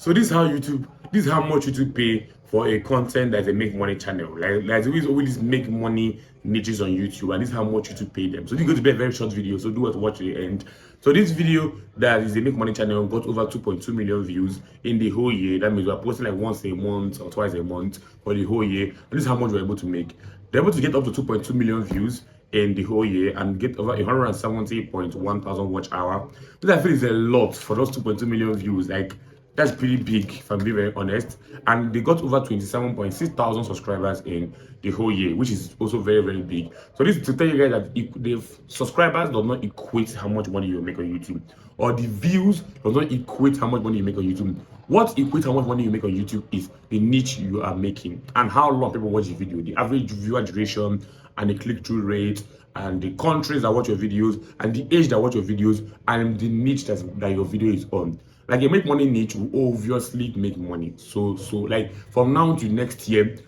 So this is how YouTube, this is how much YouTube pay for a content that's a make money channel. Like there is always make money niches on YouTube, and this is how much YouTube pay them. So this is going to be a very short video, so do what watch to the end. So this video that is a make money channel got over 2.2 million views in the whole year. That means we're posting like once a month or twice a month for the whole year. And this is how much we're able to make. They're able to get up to 2.2 million views in the whole year and get over 170.1 thousand watch hour. This I feel is a lot for those 2.2 million views. Like, that's pretty big, if I'm being very honest. And they got over 27.6 thousand subscribers in the whole year, which is also very, very big. So this is to tell you guys that the subscribers does not equate how much money you make on YouTube, or the views does not equate how much money you make on YouTube. What equates how much money you make on YouTube is the niche you are making and how long people watch the video, the average viewer duration, and the click-through rate, and the countries that watch your videos, and the age that watch your videos, and the niche that your video is on. Like, a make money niche will obviously make money. So like from now to next year,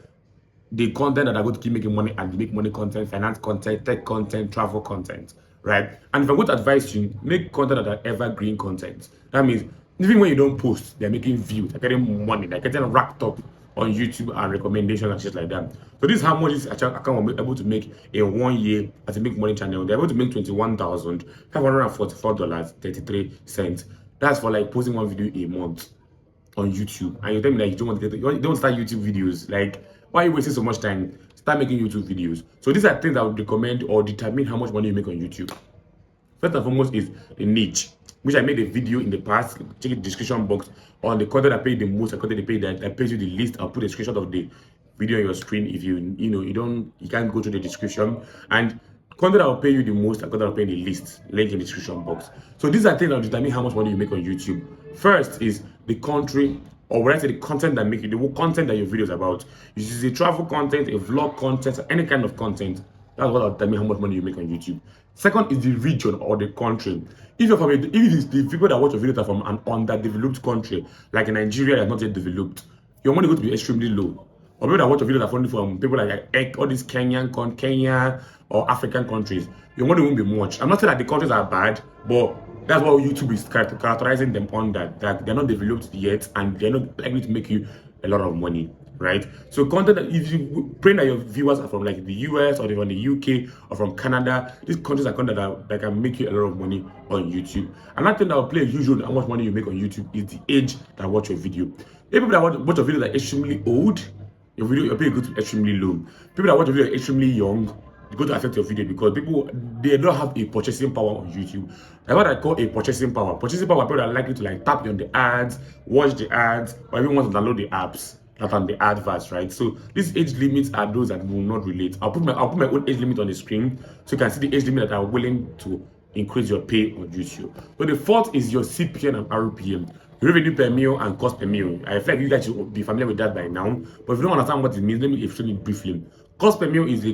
the content that are going to keep making money and make money content, finance content, tech content, travel content, right? And if I would advise you, make content that are evergreen content. That means even when you don't post, they're making views, they're getting money, they're getting racked up on YouTube and recommendations and shit like that. So this is how much this account will be able to make in 1 year as a make money channel. They're able to make $21,544.33. That's for like posting one video a month on YouTube. And you tell me that you don't want to start YouTube videos. Like, why are you wasting so much time? Start making YouTube videos. So these are things I would recommend or determine how much money you make on YouTube. First and foremost is the niche, which I made a video in the past. Check the description box on the content that paid the most, the content that pays you the least. I'll put a screenshot of the video on your screen if you can't go to the description. And content that will pay you the most and content that will pay the least, link in the description box. So these are things that will determine how much money you make on YouTube. First is the country, or when I say the content that make you, the content that your video is about. If it's a travel content, a vlog content, any kind of content, that's what will determine how much money you make on YouTube. Second is the region or the country. If you're from if it's the people that watch your videos are from an underdeveloped country, like in Nigeria that's not yet developed, your money is going to be extremely low. Or people that watch your videos are from people like all these Kenya or African countries, your money won't be much. I'm not saying that the countries are bad, but that's what YouTube is characterizing them on, that they're not developed yet and they're not likely to make you a lot of money, right? So content that, if you pray that your viewers are from like the US or they're from the UK or from Canada, these countries are content that can make you a lot of money on YouTube. Another thing that will play a huge role in how much money you make on YouTube is the age that watch your video. If people that watch your video are extremely old, your pay goes to extremely low. People that watch your video are extremely young, it's going to affect your video because people, they don't have a purchasing power on YouTube. That's what I call a purchasing power. Purchasing power, people are likely to like tap on the ads, watch the ads, or even want to download the apps that are on the adverts, right? So these age limits are those that will not relate. I'll put my own age limit on the screen so you can see the age limit that are willing to increase your pay on YouTube. So the fourth is your CPM and RPM. Revenue per mille and cost per mille. I feel like you guys should be familiar with that by now. But if you don't understand what it means, let me explain it briefly. Cost per mille is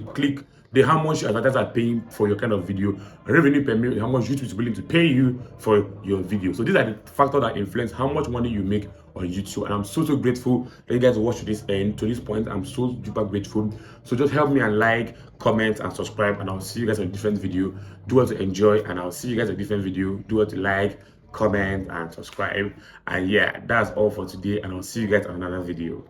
how much advertisers are paying for your kind of video. Revenue per mille is how much YouTube is willing to pay you for your video. So these are the factors that influence how much money you make on YouTube. And I'm so grateful that you guys watch to this end, to this point. I'm so super grateful. So just help me and like, comment, and subscribe. And I'll see you guys on a different video. Do what to enjoy, and I'll see you guys in a different video. Do what to like, comment, and subscribe. And yeah, that's all for today, and I'll see you guys on another video.